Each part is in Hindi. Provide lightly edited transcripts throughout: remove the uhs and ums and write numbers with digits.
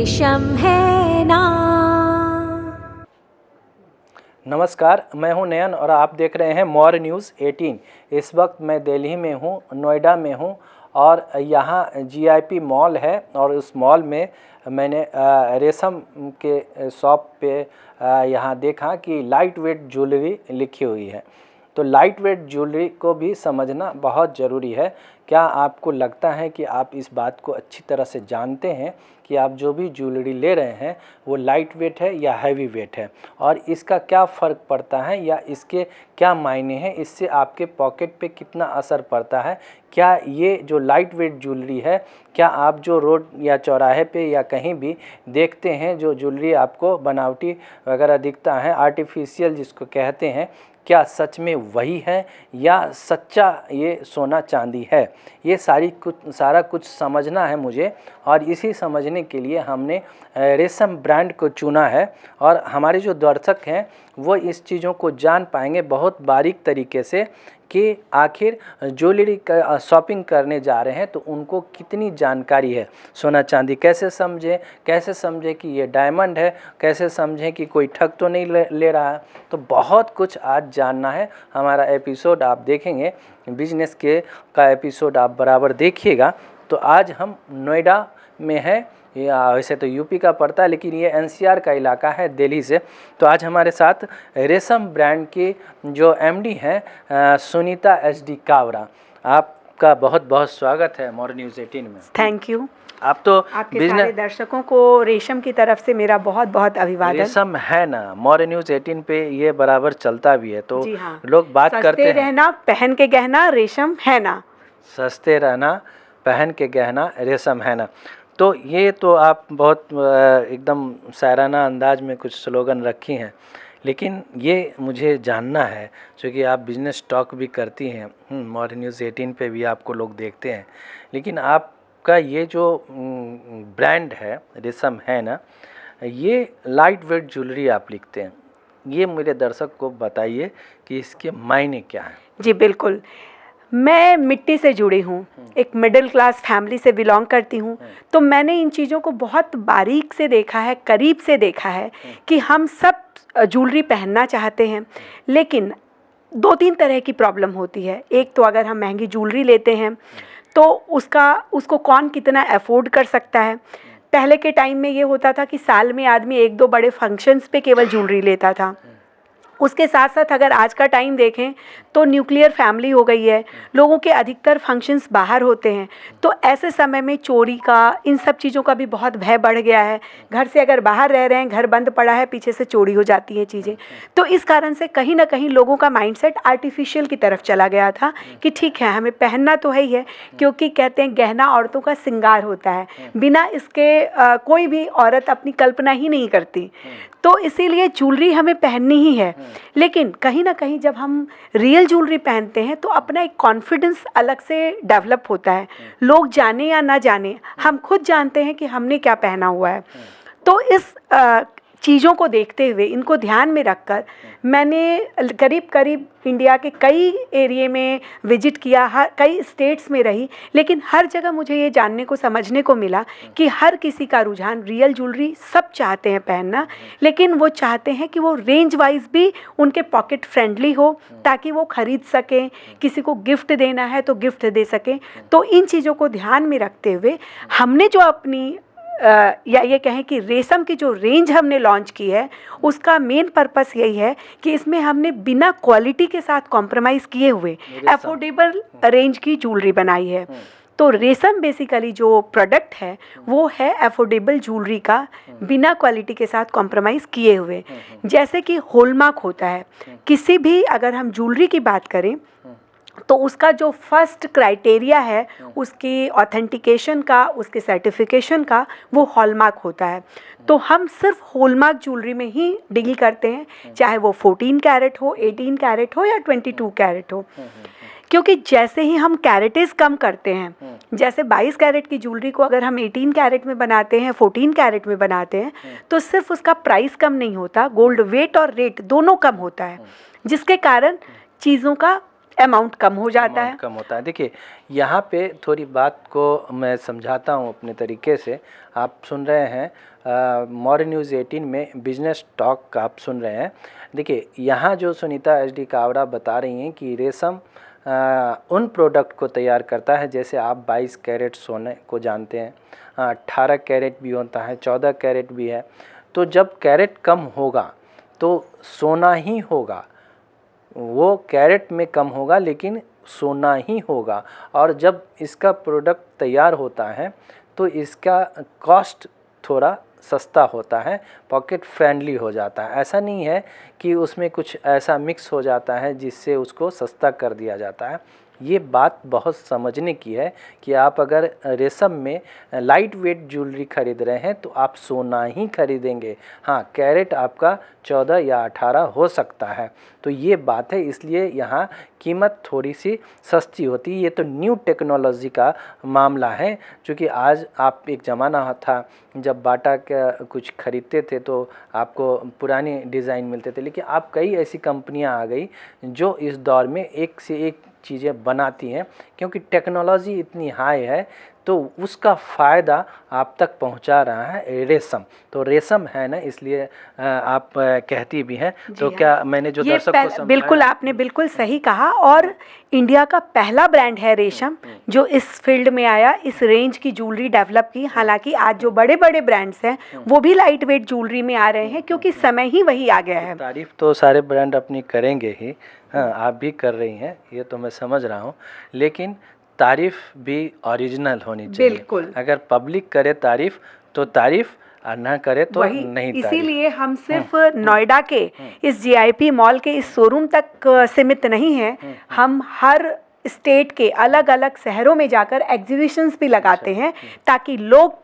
रेशम है ना। नमस्कार, मैं हूं नयन और आप देख रहे हैं मोर न्यूज़ 18। इस वक्त मैं दिल्ली में हूं, नोएडा में हूं और यहाँ जीआईपी मॉल है और उस मॉल में मैंने रेशम के शॉप पे यहाँ देखा कि लाइट वेट ज्वेलरी लिखी हुई है। तो लाइट वेट ज्वेलरी को भी समझना बहुत ज़रूरी है। क्या आपको लगता है कि आप इस बात को अच्छी तरह से जानते हैं कि आप जो भी ज्वेलरी ले रहे हैं वो लाइट वेट है या हैवी वेट है, और इसका क्या फ़र्क पड़ता है या इसके क्या मायने हैं, इससे आपके पॉकेट पे कितना असर पड़ता है। क्या ये जो लाइट वेट ज्वेलरी है, क्या आप जो रोड या चौराहे पे या कहीं भी देखते हैं जो ज्वेलरी आपको बनावटी वगैरह दिखता है, आर्टिफिशियल जिसको कहते हैं, क्या सच में वही है या सच्चा ये सोना चांदी है। ये सारा कुछ समझना है मुझे, और इसी समझने के लिए हमने रेशम ब्रांड को चुना है। और हमारे जो दर्शक हैं वो इस चीज़ों को जान पाएंगे बहुत बारीक तरीके से कि आखिर ज्वेलरी का शॉपिंग करने जा रहे हैं तो उनको कितनी जानकारी है। सोना चांदी कैसे समझें कि ये डायमंड है, कैसे समझें कि कोई ठग तो नहीं ले रहा है। तो बहुत कुछ आज जानना है। हमारा एपिसोड आप देखेंगे, बिजनेस का एपिसोड आप बराबर देखिएगा। तो आज हम नोएडा में हैं, वैसे तो यूपी का पड़ता है लेकिन ये एनसीआर का इलाका है दिल्ली से। तो आज हमारे साथ रेशम ब्रांड की जो एमडी हैं सुनीता एचडी कावरा, आपका बहुत बहुत स्वागत है मोर न्यूज़ 18 में। Thank you. आप तो आपके सारे दर्शकों को रेशम की तरफ से मेरा बहुत बहुत अभिवादन। रेशम है ना, मोर न्यूज़ 18 पे ये बराबर चलता भी है। तो जी हाँ, लोग बात करते हैं, रहना पहन के गहना रेशम है ना, सस्ते रहना पहन के गहना रेशम है ना। तो ये तो आप बहुत एकदम शायराना अंदाज में कुछ स्लोगन रखी हैं, लेकिन ये मुझे जानना है क्योंकि आप बिजनेस टॉक भी करती हैं, मोर न्यूज़ 18 पे भी आपको लोग देखते हैं। लेकिन आपका ये जो ब्रांड है रेशम है ना, ये लाइट वेट ज्वेलरी आप लिखते हैं, ये मेरे दर्शक को बताइए कि इसके मायने क्या हैं। जी बिल्कुल, मैं मिट्टी से जुड़ी हूँ, एक मिडिल क्लास फैमिली से बिलोंग करती हूँ। तो मैंने इन चीज़ों को बहुत बारीक से देखा है, करीब से देखा है कि हम सब ज्वेलरी पहनना चाहते हैं, लेकिन 2-3 तरह की प्रॉब्लम होती है। एक तो अगर हम महंगी ज्वेलरी लेते हैं तो उसको कौन कितना अफोर्ड कर सकता है। पहले के टाइम में ये होता था कि साल में आदमी 1-2 बड़े फंक्शंस पे केवल ज्वेलरी लेता था। उसके साथ साथ अगर आज का टाइम देखें तो न्यूक्लियर फैमिली हो गई है, लोगों के अधिकतर फंक्शंस बाहर होते हैं। तो ऐसे समय में चोरी का, इन सब चीज़ों का भी बहुत भय बढ़ गया है। घर से अगर बाहर रह रहे हैं, घर बंद पड़ा है, पीछे से चोरी हो जाती हैं चीज़ें। तो इस कारण से कहीं ना कहीं लोगों का माइंडसेट आर्टिफिशियल की तरफ चला गया था कि ठीक है हमें पहनना तो है ही है, क्योंकि कहते हैं गहना औरतों का श्रृंगार होता है, बिना इसके कोई भी औरत अपनी कल्पना ही नहीं करती। तो इसीलिए ज्वेलरी हमें पहननी ही है। लेकिन कहीं ना कहीं जब हम रियल ज्वेलरी पहनते हैं तो अपना एक कॉन्फिडेंस अलग से डेवलप होता है। लोग जाने या ना जाने, हम खुद जानते हैं कि हमने क्या पहना हुआ है। तो इस चीज़ों को देखते हुए, इनको ध्यान में रखकर मैंने करीब करीब इंडिया के कई एरिया में विजिट किया, कई स्टेट्स में रही, लेकिन हर जगह मुझे ये जानने को, समझने को मिला कि हर किसी का रुझान रियल ज्वेलरी सब चाहते हैं पहनना, लेकिन वो चाहते हैं कि वो रेंज वाइज भी उनके पॉकेट फ्रेंडली हो ताकि वो ख़रीद सकें, किसी को गिफ्ट देना है तो गिफ्ट दे सकें। तो इन चीज़ों को ध्यान में रखते हुए हमने जो अपनी या ये कहें कि रेशम की जो रेंज हमने लॉन्च की है, उसका मेन पर्पस यही है कि इसमें हमने बिना क्वालिटी के साथ कॉम्प्रोमाइज़ किए हुए अफोर्डेबल रेंज की ज्वेलरी बनाई है। तो रेशम बेसिकली जो प्रोडक्ट है वो है अफोर्डेबल ज्वेलरी का, बिना क्वालिटी के साथ कॉम्प्रोमाइज़ किए हुए। जैसे कि हॉलमार्क होता है, किसी भी अगर हम ज्वेलरी की बात करें तो उसका जो फर्स्ट क्राइटेरिया है उसकी ऑथेंटिकेशन का, उसके सर्टिफिकेशन का, वो हॉलमार्क होता है। तो हम सिर्फ हॉलमार्क ज्वेलरी में ही डील करते हैं, चाहे वो 14 कैरेट हो, 18 कैरेट हो या 22 कैरेट हो। क्योंकि जैसे ही हम कैरेटेज कम करते हैं, जैसे 22 कैरेट की ज्वेलरी को अगर हम 18 कैरेट में बनाते हैं, 14 कैरेट में बनाते हैं, तो सिर्फ उसका प्राइस कम नहीं होता, गोल्ड वेट और रेट दोनों कम होता है, जिसके कारण चीज़ों का अमाउंट कम हो जाता है, कम होता है। देखिए यहाँ पे थोड़ी बात को मैं समझाता हूँ अपने तरीके से, आप सुन रहे हैं मौर्य न्यूज़ 18 में बिजनेस टॉक आप सुन रहे हैं। देखिए, यहाँ जो सुनीता एच.डी. कावड़ा बता रही हैं कि रेशम उन प्रोडक्ट को तैयार करता है, जैसे आप 22 कैरेट सोने को जानते हैं, 18 कैरेट भी होता है, 14 कैरेट भी है। तो जब कैरेट कम होगा तो सोना ही होगा, वो कैरेट में कम होगा लेकिन सोना ही होगा। और जब इसका प्रोडक्ट तैयार होता है तो इसका कॉस्ट थोड़ा सस्ता होता है, पॉकेट फ्रेंडली हो जाता है। ऐसा नहीं है कि उसमें कुछ ऐसा मिक्स हो जाता है जिससे उसको सस्ता कर दिया जाता है। ये बात बहुत समझने की है कि आप अगर रेशम में लाइट वेट ज्वेलरी खरीद रहे हैं तो आप सोना ही खरीदेंगे। हाँ, कैरेट आपका 14 या 18 हो सकता है, तो ये बात है, इसलिए यहाँ कीमत थोड़ी सी सस्ती होती है। ये तो न्यू टेक्नोलॉजी का मामला है, क्योंकि आज आप एक ज़माना था जब बाटा का कुछ खरीदते थे तो आपको पुराने डिज़ाइन मिलते थे, लेकिन अब कई ऐसी कंपनियां आ गई जो इस दौर में एक से एक चीज़ें बनाती हैं, क्योंकि टेक्नोलॉजी इतनी हाई है तो उसका फ़ायदा आप तक पहुंचा रहा है रेशम। तो रेशम है ना, इसलिए आप कहती भी हैं। तो क्या मैंने जो दर्शक को समझाया, बिल्कुल आपने बिल्कुल सही कहा। और इंडिया का पहला ब्रांड है रेशम जो इस फील्ड में आया, इस रेंज की ज्वेलरी डेवलप की। हालांकि आज जो बड़े बड़े ब्रांड्स हैं वो भी लाइट वेट ज्वेलरी में आ रहे हैं, क्योंकि समय ही वही आ गया है। तारीफ तो सारे ब्रांड अपनी करेंगे ही, हाँ आप भी कर रही हैं, ये तो मैं समझ रहा हूँ, लेकिन तारीफ भी ओरिजिनल होनी चाहिए। बिल्कुल। अगर पब्लिक करे तारीफ तो तारीफ, और ना करे तो नहीं तारीफ। इसीलिए हम सिर्फ नोएडा के इस जीआईपी मॉल के इस शोरूम तक सीमित नहीं हैं। हम हर स्टेट के अलग अलग शहरों में जाकर एग्जीबिशंस भी लगाते हैं, ताकि लोग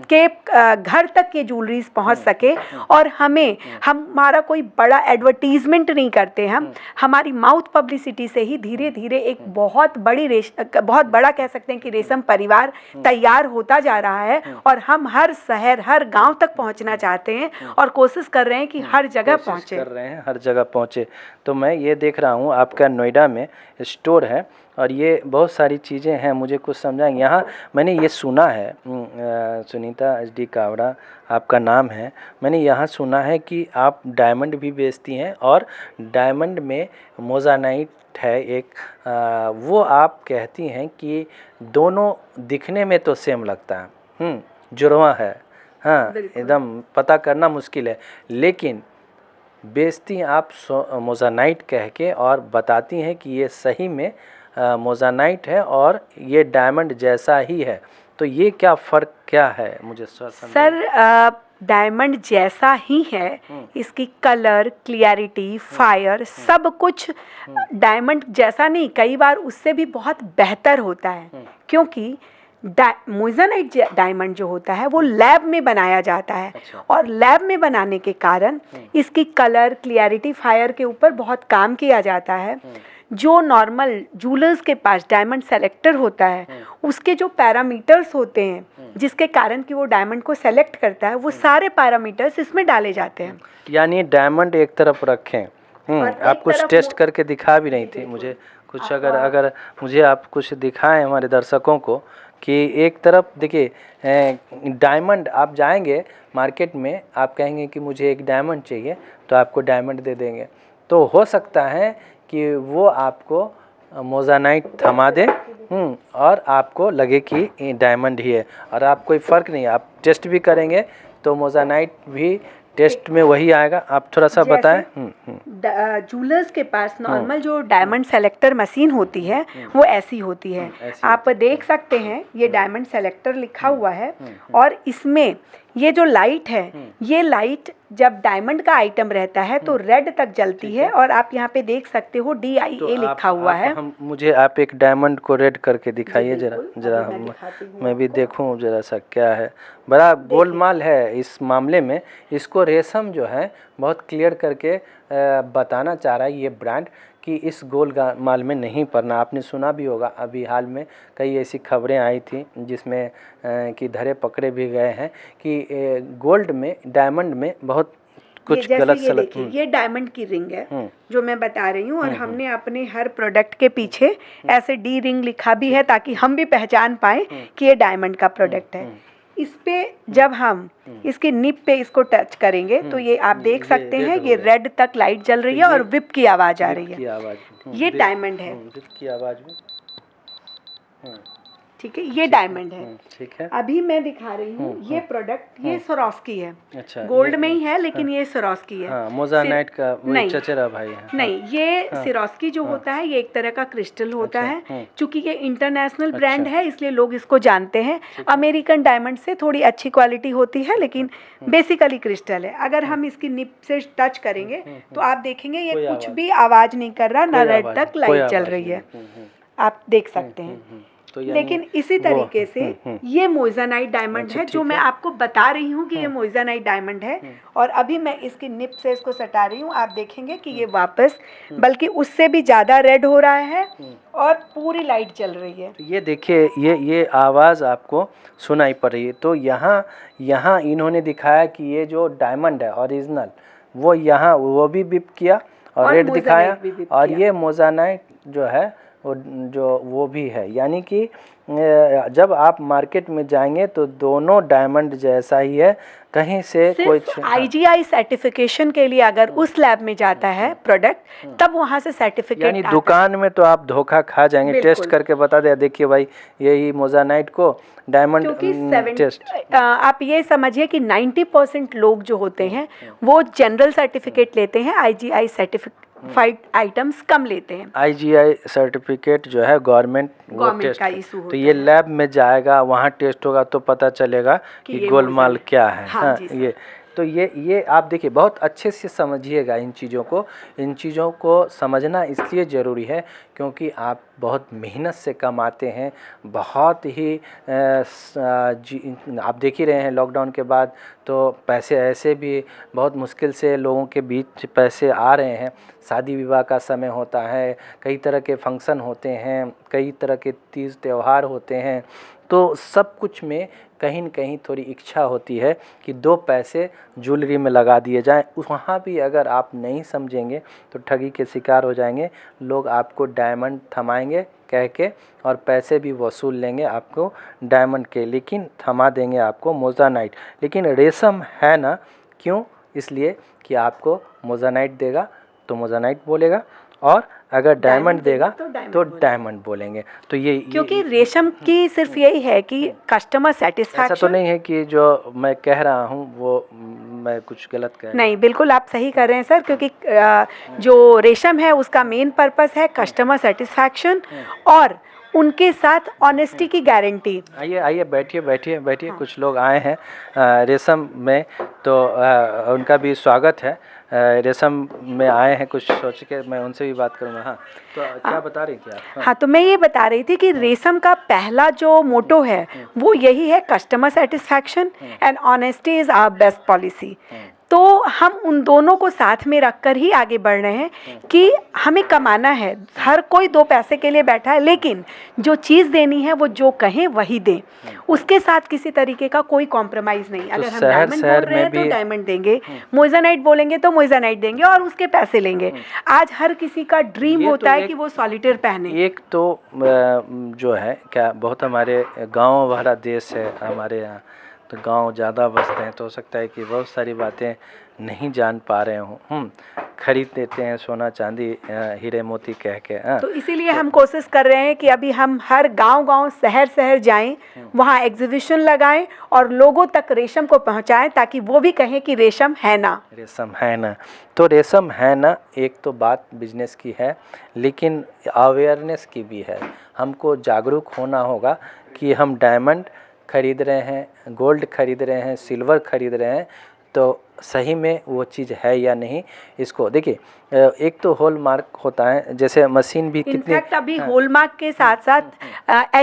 के घर तक ये ज्वेलरीज पहुंच सके। और हमारा कोई बड़ा एडवर्टीजमेंट नहीं करते, हम हमारी माउथ पब्लिसिटी से ही धीरे धीरे एक बहुत बड़ा कह सकते हैं कि रेशम परिवार तैयार होता जा रहा है। और हम हर शहर हर गांव तक पहुंचना चाहते हैं और कोशिश कर रहे हैं कि हर जगह पहुंचे। तो मैं ये देख रहा हूँ आपका नोएडा में स्टोर है और ये बहुत सारी चीज़ें हैं, मुझे कुछ समझाएंगे। यहाँ मैंने ये सुना है, सुनीता एच.डी. कावड़ा आपका नाम है, मैंने यहाँ सुना है कि आप डायमंड भी बेचती हैं, और डायमंड में मोज़ानाइट है एक, वो आप कहती हैं कि दोनों दिखने में तो सेम लगता है, जुड़वा है, हाँ एकदम पता करना मुश्किल है, लेकिन बेचती आप मोज़ानाइट कह के और बताती हैं कि ये सही में मोज़ानाइट है और ये डायमंड जैसा ही है। तो ये क्या फ़र्क क्या है, मुझे सर डायमंड जैसा ही है, इसकी कलर, क्लियरिटी, फायर सब कुछ डायमंड जैसा नहीं, कई बार उससे भी बहुत बेहतर होता है। क्योंकि मोज़ानाइट डायमंड जो होता है वो लैब में बनाया जाता है। अच्छा। और लैब में बनाने के कारण इसकी कलर, क्लियरिटी, फायर के ऊपर बहुत काम किया जाता है। जो नॉर्मल जूलर्स के पास डायमंड सेलेक्टर होता है, उसके जो पैरामीटर्स होते हैं जिसके कारण कि वो डायमंड को सेलेक्ट करता है, वो सारे पैरामीटर्स इसमें डाले जाते हैं। यानी डायमंड एक तरफ रखें, आप कुछ टेस्ट करके दिखा भी नहीं थी मुझे कुछ, अगर मुझे आप कुछ दिखाएं हमारे दर्शकों को कि एक तरफ देखिए डायमंड, आप जाएंगे मार्केट में, आप कहेंगे कि मुझे एक डायमंड चाहिए तो आपको डायमंड दे देंगे। तो हो सकता है कि वो आपको मोज़ानाइट थमा दे और आपको लगे कि डायमंड ही है, और आप कोई फ़र्क नहीं, आप टेस्ट भी करेंगे तो मोज़ानाइट भी टेस्ट में वही आएगा। आप थोड़ा सा बताएं। जूलर्स के पास नॉर्मल जो डायमंड सेलेक्टर मशीन होती है वो ऐसी होती है, आप देख सकते हैं ये डायमंड सेलेक्टर लिखा हुआ है। और इसमें ये जो लाइट है, ये लाइट जब डायमंड का आइटम रहता है तो रेड तक जलती है। और आप यहाँ पे देख सकते हो DIA तो लिखा हुआ है। मुझे आप एक डायमंड को रेड करके दिखाइए जरा मैं भी देखूं जरा सा क्या है। बड़ा गोलमाल है इस मामले में, इसको रेशम जो है बहुत क्लियर करके बताना चाह रहा है ये ब्रांड कि इस गोलमाल में नहीं पड़ना। आपने सुना भी होगा, अभी हाल में कई ऐसी खबरें आई थी जिसमें कि धरे पकड़े भी गए हैं कि गोल्ड में, डायमंड में बहुत कुछ गलत सलत। ये डायमंड की रिंग है जो मैं बता रही हूँ, और हमने अपने हर प्रोडक्ट के पीछे ऐसे D रिंग लिखा भी है ताकि हम भी पहचान पाए कि ये डायमंड का प्रोडक्ट है। इस पे जब हम इसकी निप पे इसको टच करेंगे तो ये आप देख सकते हैं ये रेड तक लाइट जल रही है और विप की आवाज़ आ रही है। ये डायमंड है, विप की आवाज़ में। ठीक है, ये डायमंड है। ठीक है, अभी मैं दिखा रही हूँ ये प्रोडक्ट, ये स्वरोस्की है। अच्छा, गोल्ड में ही है लेकिन ये स्वरोस्की है। हाँ, मोज़ानाइट का वही चचेरा भाई है। नहीं, ये सिरोस्की जो होता है ये एक तरह का क्रिस्टल होता है। चूंकि ये इंटरनेशनल ब्रांड है इसलिए लोग इसको जानते हैं। अमेरिकन डायमंड से थोड़ी अच्छी क्वालिटी होती है लेकिन बेसिकली क्रिस्टल है। अगर हम इसकी निप से टच करेंगे तो आप देखेंगे ये कुछ भी आवाज़ नहीं कर रहा, ना रेड तक लाइट चल रही है, आप देख सकते हैं। तो लेकिन इसी तरीके से ये मोइज़ानाइट डायमंड है जो मैं आपको बता रही हूँ कि ये मोइज़ानाइट डायमंड है। और अभी मैं इसकी निप से इसको सटा रही हूँ, आप देखेंगे कि ये वापस बल्कि उससे भी ज़्यादा रेड हो रहा है और पूरी लाइट चल रही है। तो ये देखिए, ये आवाज़ आपको सुनाई पड़ रही है। तो यहाँ इन्होंने दिखाया कि ये जो डायमंड है ओरिजिनल, वो यहाँ वो भी बिप किया और रेड दिखाया, और ये मोज़ानाइट जो है वो भी है। यानी कि जब आप मार्केट में जाएंगे तो दोनों डायमंड जैसा ही है, कहीं से कुछ IGI सर्टिफिकेशन के लिए अगर उस लैब में जाता है प्रोडक्ट तब वहाँ से सर्टिफिकेट। यानी दुकान में तो आप धोखा खा जाएंगे, टेस्ट करके बता दे, देखिए भाई यही मोज़ानाइट को डायमंड टेस्ट। आप ये समझिए कि 90% लोग जो होते हैं वो जनरल सर्टिफिकेट लेते हैं, IGI सर्टिफाइड आइटम्स कम लेते हैं। IGI सर्टिफिकेट जो है गवर्नमेंट का इशू होता तो ये लैब में जाएगा, वहाँ टेस्ट होगा तो पता चलेगा कि गोलमाल क्या है। हाँ, ये तो ये आप देखिए, बहुत अच्छे से समझिएगा इन चीज़ों को समझना इसलिए ज़रूरी है क्योंकि आप बहुत मेहनत से कमाते हैं। बहुत ही आप देख ही रहे हैं लॉकडाउन के बाद तो पैसे ऐसे भी बहुत मुश्किल से लोगों के बीच पैसे आ रहे हैं। शादी विवाह का समय होता है, कई तरह के फंक्शन होते हैं, कई तरह के तीज त्यौहार होते हैं, तो सब कुछ में कहीं न कहीं थोड़ी इच्छा होती है कि 2 पैसे ज्वेलरी में लगा दिए जाएं। वहाँ भी अगर आप नहीं समझेंगे तो ठगी के शिकार हो जाएंगे। लोग आपको डायमंड थमाएंगे कह के और पैसे भी वसूल लेंगे आपको डायमंड के, लेकिन थमा देंगे आपको मोज़ानाइट। लेकिन रेशम है ना, क्यों? इसलिए कि आपको मोज़ानाइट देगा तो मोज़ानाइट बोलेगा और अगर डायमंड देगा तो डायमंड बोलेंगे। तो ये क्योंकि रेशम की सिर्फ यही है कि कस्टमर सेटिस्फैक्शन। ऐसा तो नहीं है कि जो मैं कह रहा हूँ वो मैं कुछ गलत कह रहा हूँ। नहीं, बिल्कुल आप सही कर रहे हैं सर, क्योंकि जो रेशम है उसका मेन पर्पस है कस्टमर सेटिस्फैक्शन और उनके साथ ऑनेस्टी की गारंटी। आइए बैठिए। कुछ लोग आए हैं रेशम में, तो उनका भी स्वागत है। रेशम में आए हैं, कुछ सोच के मैं उनसे भी बात करूँगा। हाँ, तो क्या बता रही थी आप? हाँ, तो मैं ये बता रही थी कि रेशम का पहला जो मोटो है वो यही है, customer satisfaction and honesty is our best policy. तो हम उन दोनों को साथ में रखकर ही आगे बढ़ रहे हैं कि हमें कमाना है। हर कोई 2 पैसे के लिए बैठा है, लेकिन जो चीज़ देनी है वो जो कहें वही दें, उसके साथ किसी तरीके का कोई कॉम्प्रोमाइज़ नहीं। अगर हम डायमंड बोल रहे हैं तो डायमंड देंगे, मोज़ानाइट बोलेंगे तो मोज़ानाइट देंगे और उसके पैसे लेंगे। आज हर किसी का ड्रीम होता है कि वो सॉलिटेयर पहने। एक तो जो है क्या, बहुत हमारे गाँव वाला देश है हमारे यहाँ, तो गांव ज़्यादा बसते हैं तो हो सकता है कि बहुत सारी बातें नहीं जान पा रहे हों। खरीद देते हैं सोना चांदी हीरे मोती कह के। तो इसीलिए हम कोशिश कर रहे हैं कि अभी हम हर गांव शहर जाएं, वहां एग्जीबिशन लगाएं और लोगों तक रेशम को पहुंचाएं ताकि वो भी कहें कि रेशम है ना। तो रेशम है ना, एक तो बात बिजनेस की है, लेकिन अवेयरनेस की भी है। हमको जागरूक होना होगा कि हम डायमंड खरीद रहे हैं, गोल्ड खरीद रहे हैं, सिल्वर खरीद रहे हैं, तो सही में वो चीज़ है या नहीं। इसको देखिए, एक तो हॉलमार्क होता है, जैसे मशीन भी कितनी। इनफैक्ट अभी हॉलमार्क के साथ साथ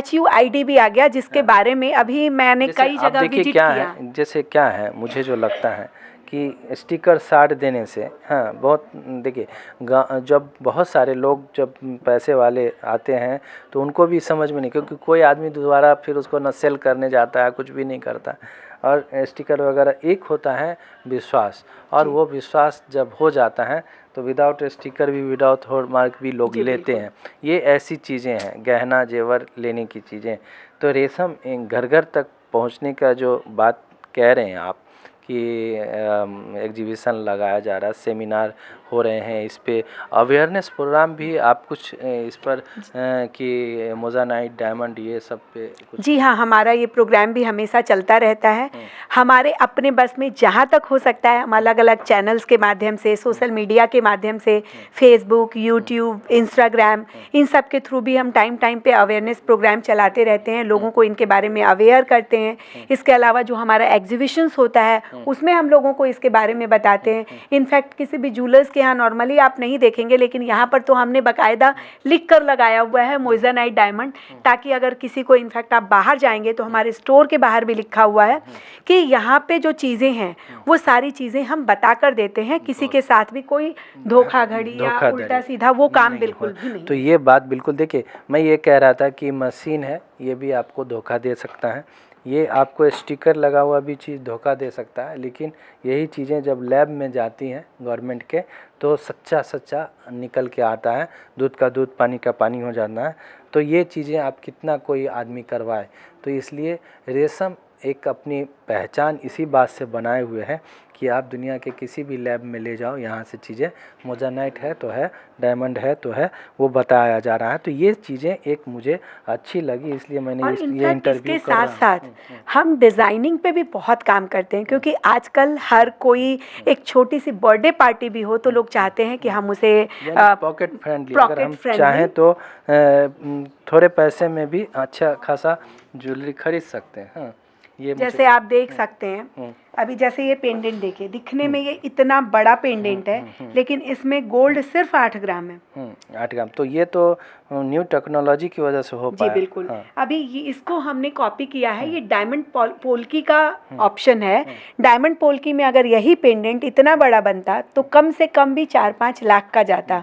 HUID भी आ गया, जिसके बारे में अभी मैंने कई जगह विजिट किया। जैसे क्या है, मुझे जो लगता है कि स्टिकर साट देने से, हाँ बहुत, देखिए जब बहुत सारे लोग जब पैसे वाले आते हैं तो उनको भी समझ में नहीं, क्योंकि कोई आदमी दोबारा फिर उसको न सेल करने जाता है, कुछ भी नहीं करता। और स्टिकर वगैरह एक होता है विश्वास, और वो विश्वास जब हो जाता है तो विदाउट स्टिकर भी, विदाउट हॉलमार्क भी लोग लेते हैं। ये ऐसी चीज़ें हैं, गहना जेवर लेने की चीज़ें। तो रेशम घर घर तक पहुंचने का जो बात कह रहे हैं आप कि एग्जीबिशन लगाया जा रहा है, सेमिनार हो रहे हैं, इस पे अवेयरनेस प्रोग्राम भी आप कुछ इस पर कि मोज़ानाइट डायमंड ये सब पे कुछ? जी हाँ, हमारा ये प्रोग्राम भी हमेशा चलता रहता है। हमारे अपने बस में जहाँ तक हो सकता है हम अलग अलग चैनल्स के माध्यम से, सोशल मीडिया के माध्यम से, फेसबुक, यूट्यूब, इंस्टाग्राम, इन सब के थ्रू भी हम टाइम टाइम पे अवेयरनेस प्रोग्राम चलाते रहते हैं, लोगों को इनके बारे में अवेयर करते हैं। इसके अलावा जो हमारा एग्जीबिशंस होता है उसमें हम लोगों को इसके बारे में बताते हैं। इनफैक्ट किसी भी जूलर्स के यहाँ नॉर्मली आप नहीं देखेंगे, लेकिन यहाँ पर तो हमने बाकायदा लिख कर लगाया हुआ है मोज़ानाइट डायमंड, ताकि अगर किसी को, इनफैक्ट आप बाहर जाएंगे तो हमारे स्टोर के बाहर भी लिखा हुआ है कि यहाँ पे जो चीज़ें हैं वो सारी चीज़ें हम बता कर देते हैं। किसी के साथ भी कोई धोखाधड़ी या उल्टा सीधा वो काम बिल्कुल भी नहीं। तो ये बात बिल्कुल, देखिए मैं ये कह रहा था कि मशीन है ये भी आपको धोखा दे सकता है, ये आपको स्टिकर लगा हुआ भी चीज़ धोखा दे सकता है, लेकिन यही चीज़ें जब लैब में जाती हैं गवर्नमेंट के तो सच्चा सच्चा निकल के आता है, दूध का दूध पानी का पानी हो जाता है। तो ये चीज़ें आप कितना कोई आदमी करवाए, तो इसलिए रेशम एक अपनी पहचान इसी बात से बनाए हुए हैं कि आप दुनिया के किसी भी लैब में ले जाओ, यहाँ से चीज़ें मोज़ानाइट है तो है, डायमंड है तो है, वो बताया जा रहा है। तो ये चीज़ें एक मुझे अच्छी लगी, इसलिए मैंने ये इंटरव्यू इसके साथ साथ हम डिज़ाइनिंग पे भी बहुत काम करते हैं, क्योंकि आजकल हर कोई एक छोटी सी बर्थडे पार्टी भी हो तो लोग चाहते हैं कि हम उसे पॉकेट फ्रेंडली, अगर हम चाहें तो थोड़े पैसे में भी अच्छा खासा ज्वेलरी खरीद सकते हैं। हाँ, ये जैसे आप देख सकते हैं अभी, जैसे ये पेंडेंट देखिए, दिखने में ये इतना बड़ा पेंडेंट है, लेकिन इसमें गोल्ड सिर्फ 8 ग्राम है। 8 ग्राम, तो ये तो न्यू टेक्नोलॉजी की वजह से हो पाया। जी बिल्कुल। हाँ। अभी ये इसको हमने कॉपी किया है, ये डायमंड पोल्की का ऑप्शन है। डायमंड पोल्की में अगर यही पेंडेंट इतना बड़ा बनता तो कम से कम भी 4-5 लाख का जाता,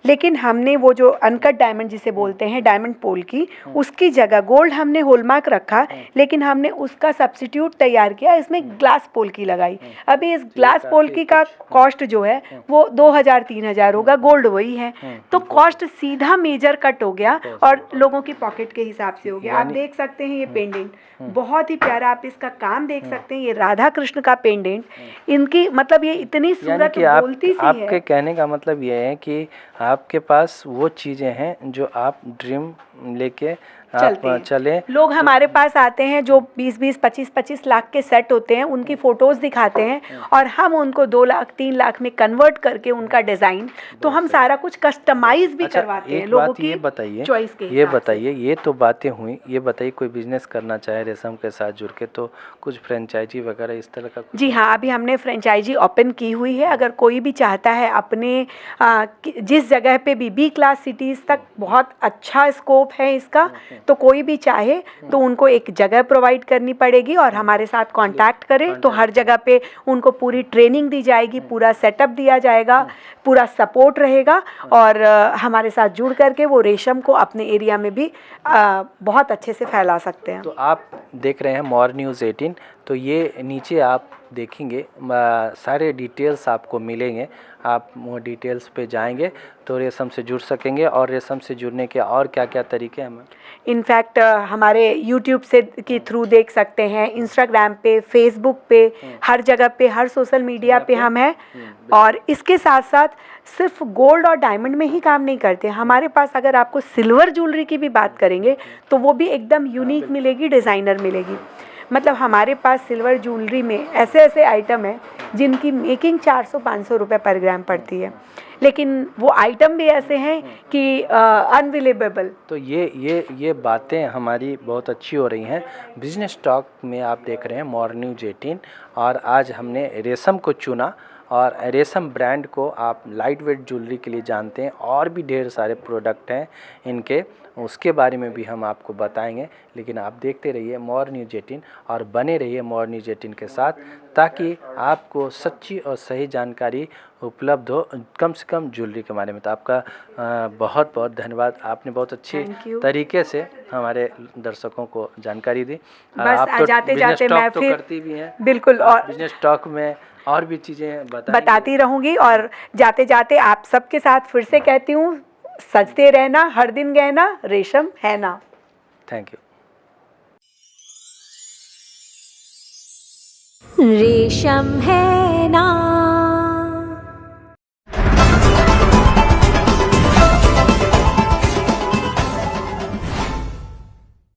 लेकिन हमने वो जो अनकट डायमंड जिसे बोलते हैं डायमंड पोल्की, उसकी जगह गोल्ड हमने हॉलमार्क रखा, लेकिन हमने उसका सब्स्टिट्यूट तैयार किया, इसमें ग्लास पोल्की लगाई। अभी इस ग्लास पोल्की का कॉस्ट जो है वो 2000-3000 होगा, गोल्ड वही है, तो कॉस्ट सीधा मेजर कट हो गया और लोगों की पॉकेट के हिसाब से हो गया। आप देख सकते हैं ये पेंडेंट बहुत ही प्यारा, आप इसका काम देख सकते हैं, ये राधा कृष्ण का पेंडेंट, इनकी मतलब ये इतनी सूरत बोलती सी है। आपके कहने का मतलब ये है कि आपके पास वो चीज़ें हैं जो आप ड्रीम लेके आप चले। लोग हमारे पास आते हैं जो 20-20, 25-25 लाख के सेट होते हैं, उनकी फ़ोटोज़ दिखाते हैं और हम उनको 2 लाख 3 लाख में कन्वर्ट करके उनका डिज़ाइन, तो हम सारा कुछ कस्टमाइज भी करवाते हैं लोगों की चॉइस के। ये बताइए, ये तो बातें हुई, ये बताइए कोई बिजनेस करना चाहे रेशम के साथ जुड़ के तो कुछ फ्रेंचाइजी वगैरह इस तरह का? जी हाँ, अभी हमने फ्रेंचाइजी ओपन की हुई है। अगर कोई भी चाहता है अपने जिस जगह पे भी बी क्लास सिटीज़ तक बहुत अच्छा स्कोप है इसका, तो कोई भी चाहे तो उनको एक जगह प्रोवाइड करनी पड़ेगी और हमारे साथ कांटेक्ट करें तो हर जगह पे उनको पूरी ट्रेनिंग दी जाएगी, पूरा सेटअप दिया जाएगा, पूरा सपोर्ट रहेगा और हमारे साथ जुड़ करके वो रेशम को अपने एरिया में भी बहुत अच्छे से फैला सकते हैं। तो आप देख रहे हैं मोर न्यूज़ 18, तो ये नीचे आप देखेंगे सारे डिटेल्स आपको मिलेंगे, आप वो डिटेल्स पे जाएंगे तो रेशम से जुड़ सकेंगे। और रेशम से जुड़ने के और क्या क्या तरीके हैं? इनफैक्ट हमारे यूट्यूब से के थ्रू देख सकते हैं, इंस्टाग्राम पे, फेसबुक पे, हर जगह पे, हर सोशल मीडिया पे हम हैं। और इसके साथ साथ सिर्फ गोल्ड और डायमंड में ही काम नहीं करते, हमारे पास अगर आपको सिल्वर ज्वेलरी की भी बात करेंगे तो वो भी एकदम यूनिक मिलेगी, डिज़ाइनर मिलेगी। मतलब हमारे पास सिल्वर ज्वेलरी में ऐसे ऐसे आइटम हैं जिनकी मेकिंग 400-500 रुपये पर ग्राम पड़ती है, लेकिन वो आइटम भी ऐसे हैं कि अनबिलीवेबल। तो ये बातें हमारी बहुत अच्छी हो रही हैं। बिजनेस टॉक में आप देख रहे हैं मोर न्यूज़ 18 और आज हमने रेशम को चुना और रेशम ब्रांड को आप लाइट वेट ज्वेलरी के लिए जानते हैं, और भी ढेर सारे प्रोडक्ट हैं इनके, उसके बारे में भी हम आपको बताएंगे। लेकिन आप देखते रहिए मोर न्यूज़ 18 और बने रहिए मोर न्यूज़ 18 के साथ, ताकि आपको सच्ची और सही जानकारी उपलब्ध हो कम से कम ज्वेलरी के बारे में। तो आपका बहुत बहुत धन्यवाद, आपने बहुत अच्छी तरीके से हमारे दर्शकों को जानकारी दी। आप तो जाते जाते मैं फिर करती भी हैं बिल्कुल, और बिजनेस टॉक में और भी चीज़ें बताती रहूँगी। और जाते जाते आप सबके साथ फिर से कहती हूँ, सजते रहना, हर दिन गहना, रेशम है ना। Thank you. रेशम है नाम